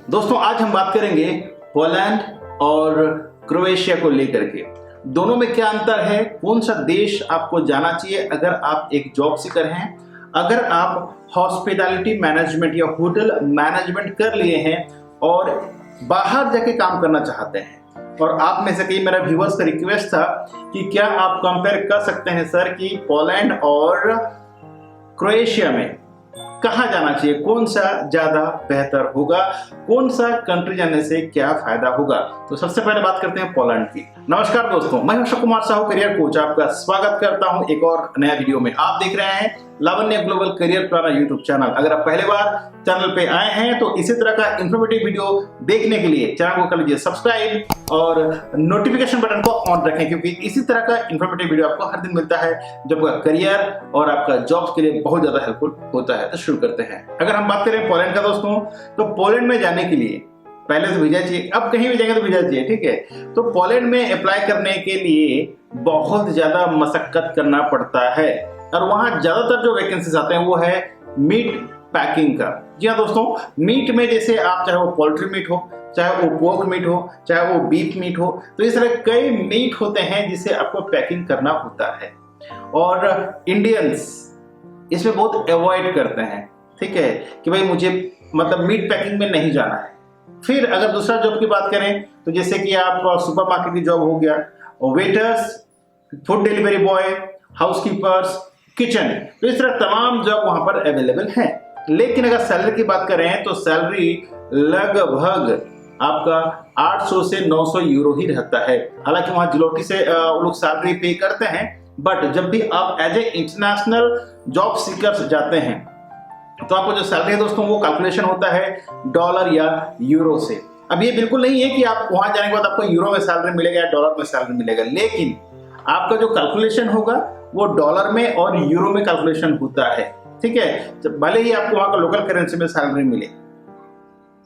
दोस्तों आज हम बात करेंगे पोलैंड और क्रोएशिया को लेकर के। दोनों में क्या अंतर है, कौन सा देश आपको जाना चाहिए अगर आप एक जॉब सीकर हैं, अगर आप हॉस्पिटैलिटी मैनेजमेंट या होटल मैनेजमेंट कर लिए हैं और बाहर जाके काम करना चाहते हैं। और आप में से कई मेरा व्यूअर्स का रिक्वेस्ट था कि क्या आप कंपेयर कर सकते हैं सर कि पोलैंड और क्रोएशिया में कहाँ जाना चाहिए, कौन सा ज्यादा बेहतर होगा, कौन सा कंट्री जाने से क्या फायदा होगा। तो सबसे पहले बात करते हैं पोलैंड की। नमस्कार दोस्तों, मैं अशोक कुमार साहू करियर कोच आपका स्वागत करता हूं एक और नया वीडियो में। आप देख रहे हैं Lavanya global career planner YouTube channel. अगर आप पहली बार चैनल पे आए हैं तो इसी तरह का इंफॉर्मेटिव वीडियो देखने के लिए चैनल को कर लीजिए सब्सक्राइब और नोटिफिकेशन बटन को ऑन रखें, क्योंकि इसी तरह का इंफॉर्मेटिव वीडियो आपको हर दिन मिलता है जो आपका करियर और आपका जॉब के लिए बहुत ज्यादा हेल्पफुल होता है। तो शुरू करते हैं। अगर हम बात करें पोलैंड का दोस्तों, तो पोलैंड में जाने के लिए पहले तो वीजा चाहिए, अब कहीं भी जाएंगे तो वीजा चाहिए, ठीक है। तो पोलैंड में अप्लाई करने के लिए बहुत ज्यादा मशक्कत करना पड़ता है और वहां ज्यादातर जो वैकेंसीज आते हैं वो है मीट पैकिंग का। जी हाँ दोस्तों, मीट में जैसे आप चाहे वो पोल्ट्री मीट हो, चाहे वो पोर्क मीट हो, चाहे वो बीफ मीट हो, तो इस तरह कई मीट होते हैं जिसे आपको पैकिंग करना होता है और इंडियंस इसमें बहुत अवॉइड करते हैं, ठीक है, कि भाई मुझे मतलब मीट पैकिंग में नहीं जाना है। फिर अगर दूसरा जॉब की बात करें तो जैसे कि आप सुपरमार्केट की जॉब हो गया, waiters, food delivery boy, housekeepers, kitchen, तो इस तरह तमाम जॉब वहां पर अवेलेबल हैं। लेकिन अगर सैलरी की बात करें तो सैलरी लगभग आपका 800 से 900 यूरो ही रहता है। हालांकि वहां जिलोटी से लोग सैलरी पे करते हैं, बट जब भी आप as a international job seekers जाते हैं तो आपको जो सैलरी है दोस्तों वो कैलकुलेशन होता है डॉलर या यूरो से। अब ये बिल्कुल नहीं है कि आप वहां जाने के बाद आपको यूरो में सैलरी मिलेगा या डॉलर में सैलरी मिलेगा, लेकिन आपका जो कैलकुलेशन होगा वो डॉलर में और यूरो में कैलकुलेशन होता है, ठीक है। भले ही आपको वहां का लोकल करेंसी में सैलरी मिले।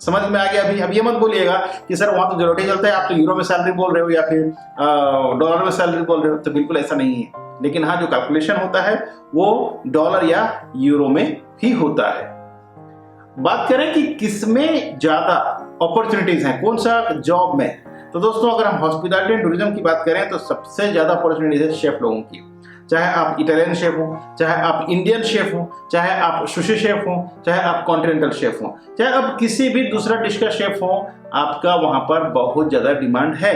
समझ में आ गया? अभी अब ये मत बोलिएगा कि सर वहां तो जरूरत चलता है, आप तो यूरो में सैलरी बोल रहे हो या फिर डॉलर में सैलरी बोल रहे हो, तो बिल्कुल ऐसा नहीं है। लेकिन हाँ, जो कैलकुलेशन होता है वो डॉलर या यूरो में ही होता है। बात करें कि किसमें ज्यादा अपॉर्चुनिटीज हैं, कौन सा जॉब में, तो दोस्तों अगर हम हॉस्पिटैलिटी एंड टूरिज्म की बात करें तो सबसे ज्यादा अपॉर्चुनिटीज है शेफ लोगों की। चाहे आप इटालियन शेफ हो, चाहे आप इंडियन शेफ हो, चाहे आप सुशी शेफ हो, चाहे आप कॉन्टिनेंटल शेफ हो, चाहे आप किसी भी दूसरा डिश का शेफ हो, आपका वहां पर बहुत ज्यादा डिमांड है।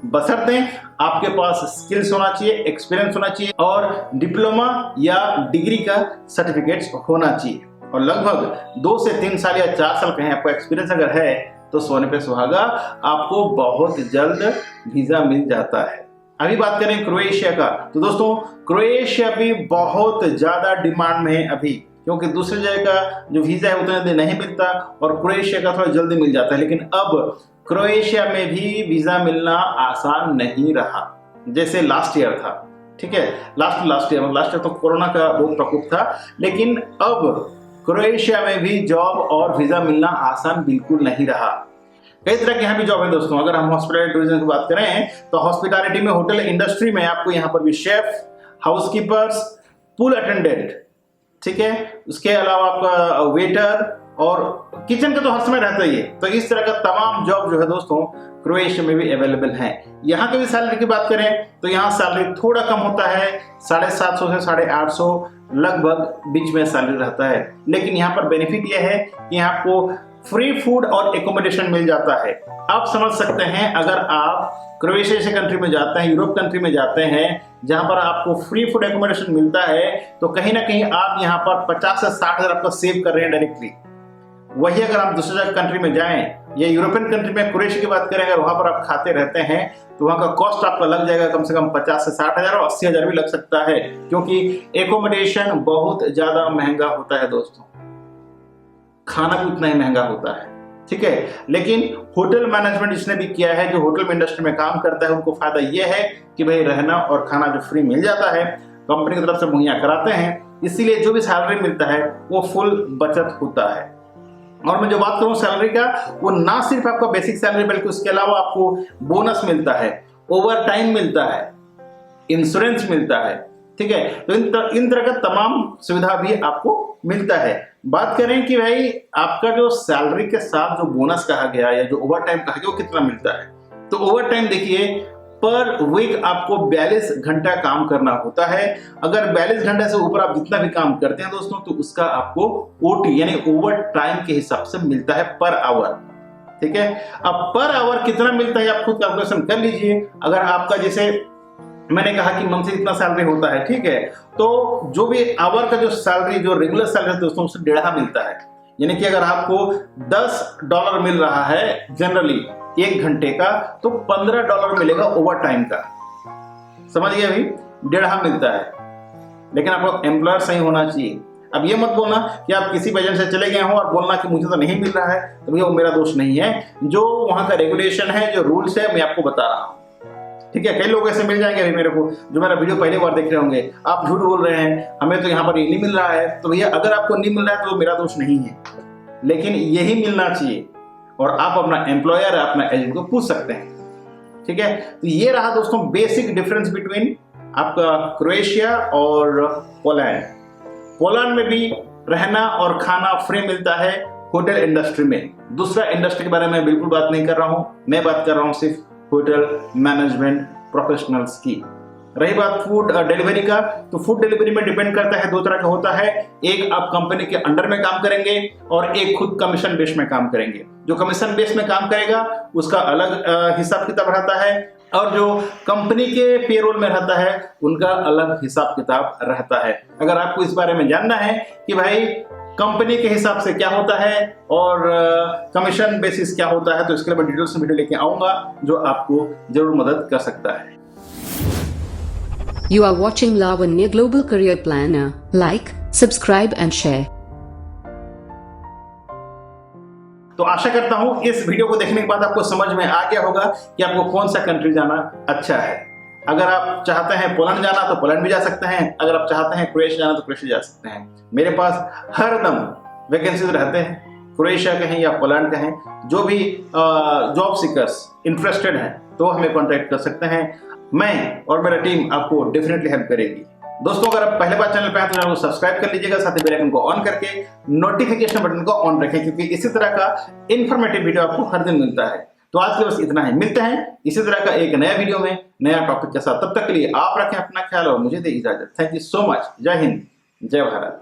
बशर्ते आपके पास स्किल्स होना चाहिए, एक्सपीरियंस होना चाहिए और डिप्लोमा या डिग्री का सर्टिफिकेट्स होना चाहिए। और लगभग 2 से 3 साल या 4 साल कहें आपका एक्सपीरियंस अगर है तो सोने पे सुहागा, आपको बहुत जल्द वीजा मिल जाता है। अभी बात करें क्रोएशिया का, तो दोस्तों क्रोएशिया भी बहुत ज्यादा डिमांड में है अभी, क्योंकि दूसरी जगह का जो वीजा है उतना जल्दी नहीं मिलता और क्रोएशिया का थोड़ा जल्दी मिल जाता है। लेकिन अब क्रोएशिया में भी वीजा मिलना आसान नहीं रहा जैसे लास्ट ईयर था, ठीक है। लास्ट ईयर तो कोरोना का बहुत प्रकोप था, लेकिन अब क्रोएशिया में भी जॉब और वीजा मिलना आसान बिल्कुल नहीं रहा। कई तरह के यहाँ भी जॉब है दोस्तों। अगर हम हॉस्पिटैलिटी टूरिज्म की बात करें तो हॉस्पिटैलिटी में, होटल इंडस्ट्री में आपको यहाँ पर भी शेफ, हाउसकीपर्स, पूल अटेंडेंट, ठीक है, उसके अलावा आपका वेटर और किचन का तो हर समय रहता ही है। तो इस तरह का तमाम जॉब जो है दोस्तों क्रोएशिया में भी अवेलेबल है। यहाँ के भी सैलरी की बात करें तो यहाँ सैलरी थोड़ा कम होता है, 750 से 850 लगभग बीच में सैलरी रहता है। लेकिन यहाँ पर बेनिफिट यह है कि आपको फ्री फूड और एकोमोडेशन मिल जाता है। आप समझ सकते हैं, अगर आप क्रोएशिया जैसे कंट्री में जाते हैं, यूरोप कंट्री में जाते हैं जहां पर आपको फ्री फूड एकोमोडेशन मिलता है, तो कहीं ना कहीं आप यहाँ पर 50 से 60 हजार आपका सेव कर रहे हैं डायरेक्टली। वही अगर आप दूसरे कंट्री में जाएं या यूरोपियन कंट्री में क्रोएशिया की बात करें, अगर वहां पर आप खाते रहते हैं तो वहां का कॉस्ट आपका लग जाएगा कम से कम 50 से 60 हजार और 80 हजार भी लग सकता है, क्योंकि एकोमोडेशन बहुत ज्यादा महंगा होता है दोस्तों। खाना भी उतना ही महंगा होता है, ठीक है। लेकिन होटल मैनेजमेंट जिसने भी किया है, जो होटल में इंडस्ट्री में काम करता है, उनको फायदा यह है कि भाई रहना और खाना जो फ्री मिल जाता है, कंपनी की तरफ से मुहैया कराते हैं, इसीलिए जो भी सैलरी मिलता है वो फुल बचत होता है। और मैं जो बात करूं सैलरी का, वो ना सिर्फ आपका बेसिक सैलरी बल्कि उसके अलावा आपको बोनस मिलता है, ओवर टाइम मिलता है, इंश्योरेंस मिलता है, ठीक है। तो इन तरह का तमाम सुविधा भी आपको मिलता है। बात करें कि भाई आपका जो सैलरी के साथ जो बोनस कहा गया या जो ओवर टाइम कहा गया वो कितना मिलता है, तो ओवर टाइम देखिए पर वीक आपको 42 घंटा काम करना होता है। अगर 42 घंटे से ऊपर आप जितना भी काम करते हैं दोस्तों, तो उसका आपको ओटी यानी ओवर टाइम के हिसाब से मिलता है पर आवर। ठीक है, अब पर आवर कितना मिलता है आप खुद कैलकुलेशन कर लीजिए। अगर आपका जैसे मैंने कहा कि मंथली इतना सैलरी होता है, ठीक है, तो जो भी आवर का जो सैलरी जो रेगुलर सैलरी दोस्तों उससे 1.5 मिलता है। यानी कि अगर आपको $10 मिल रहा है जनरली 1 घंटे का, तो $15 मिलेगा ओवर टाइम का। समझ गए भाई, 1.5 मिलता है। लेकिन आपको एम्प्लॉयर सही होना चाहिए। अब ये मत बोलना कि आप किसी वजह से चले गए हो और बोलना कि मुझे तो नहीं मिल रहा है, तो भैया वो मेरा दोष नहीं है। जो वहां का रेगुलेशन है, जो रूल्स है, मैं आपको बता रहा हूं। ठीक है, कई लोग ऐसे मिल जाएंगे अभी मेरे को जो मेरा वीडियो पहली बार देख रहे होंगे, आप झूठ बोल रहे हैं, हमें तो यहाँ पर ये नहीं मिल रहा है। तो भैया अगर आपको नहीं मिल रहा है तो मेरा दोष नहीं है, लेकिन यही मिलना चाहिए और आप अपना एम्प्लॉयर अपना एजेंट को पूछ सकते हैं। ठीक है, तो ये रहा दोस्तों बेसिक डिफरेंस बिटवीन आपका क्रोएशिया और पोलैंड। पोलैंड में भी रहना और खाना फ्री मिलता है होटल इंडस्ट्री में। दूसरा इंडस्ट्री के बारे में बिल्कुल बात नहीं कर रहा हूं, मैं बात कर रहा हूं सिर्फ होटल मैनेजमेंट प्रोफेशनल्स की। रही बात फूड डिलीवरी का, तो फूड डिलीवरी में डिपेंड करता है, 2 तरह का होता है। एक आप कंपनी के अंडर में काम करेंगे और एक खुद कमीशन बेस में काम करेंगे। जो कमीशन बेस में काम करेगा उसका अलग हिसाब किताब रहता है, और जो कंपनी के पेरोल में रहता है उनका अलग हिसाब किताब रहता है। अगर आपको इस बारे में जानना है कि भाई कंपनी के हिसाब से क्या होता है और कमीशन बेसिस क्या होता है, तो इसके लिए मैं डिटेल्स में वीडियो लेके आऊंगा जो आपको जरूर मदद कर सकता है। You are watching Lavanya Global Career Planner. Like, subscribe and share. तो आशा करता हूं इस वीडियो को देखने के बाद आपको समझ में आ गया होगा कि आपको कौन सा कंट्री जाना अच्छा है। अगर आप चाहते हैं पोलैंड जाना तो पोलैंड भी जा सकते हैं, अगर आप चाहते हैं क्रोएशिया जाना तो क्रोएशिया जा सकते हैं। मेरे पास हर दम वैकेंसीज रहते हैं, क्रोएशिया के हैं या पोलैंड के हैं। जो भी जॉब सीकर्स इंटरेस्टेड हैं तो हमें कॉन्टैक्ट कर सकते हैं। मैं और मेरा टीम आपको डेफिनेटली हेल्प करेगी। दोस्तों अगर आप पहले बार चैनल पे हैं तो चैनल को सब्सक्राइब कर लीजिएगा, साथ ही बेल आइकन को ऑन करके नोटिफिकेशन बटन को ऑन रखें, क्योंकि इसी तरह का इन्फॉर्मेटिव वीडियो आपको हर दिन मिलता है। तो आज के बस इतना ही, मिलते हैं इसी तरह का एक नया वीडियो में नया टॉपिक के साथ। तब तक के लिए आप रखें अपना ख्याल और मुझे दें इजाजत। Thank you so much. जय हिंद, जय भारत।